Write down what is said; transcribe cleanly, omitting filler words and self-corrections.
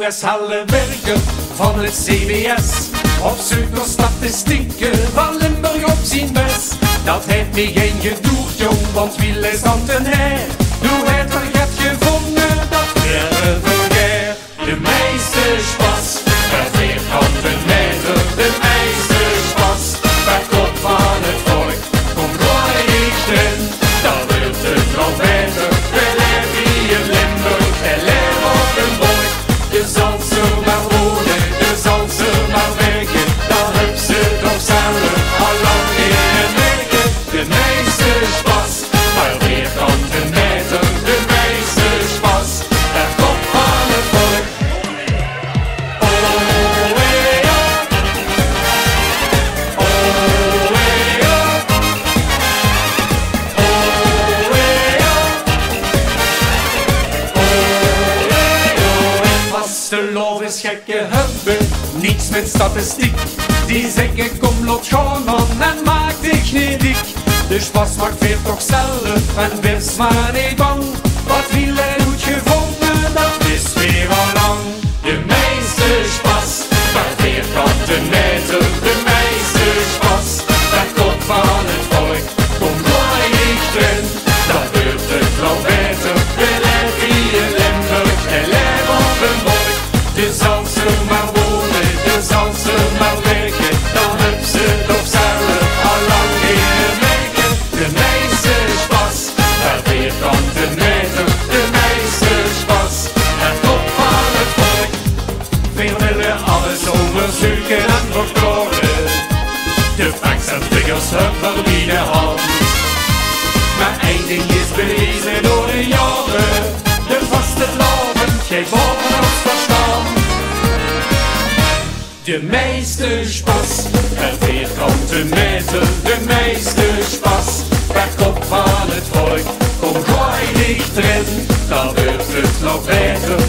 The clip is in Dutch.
NOS-hallen werken van het CBS. Op zoek naar statistieken van Limburg op zijn best. Dat heeft me geen gedoerd, jong, want wie leest dan ten her? Doe het er het gevonden, dat werden vergeer. De meeste spas, per vierkante meter. De meeste spas, per kop van het volk. Kom gooi ik erin, dan wordt het nog beter. We leven hier in Limburg, we leven op een borg. Je zal ze maar wonen, je zal ze maar werken. Dan heb ze toch zelf al lang in het werken. De meeste spas, per vierkante meter. De meeste spas, per kop van het volk. Vastelovend is gekke hebben, niets met statistiek. Die zeggen kom lot gewoon aan en maak dich niet dik. De spas maakt veel toch zelf en wees maar niet bang. Wat wil hij goed gevonden, dat is weer al lang. De meeste spas, per vierkante meter. De meeste spas, per kop van het volk. Kom gooi ik erin, dan wordt het nog beter. We leven hier in Limburg, we leven op een borg. Je zal ze maar wonen, je zal ze maar werken. Dan heb ze toch zelf al lang in het werken. De meeste spas, per vierkante meter. De meeste spas, per kop van het volk. Veel willen alles onderzoeken en verkloren. De facts en figures hebben wie de hand. Maar één ding is bewezen door de jaren. De vaste loven geeft boven ons verstand. De meeste spas, per vierkante meter. De meeste spas, per kop van het volk. Kom gooi dich erin, dan wordt het nog beter.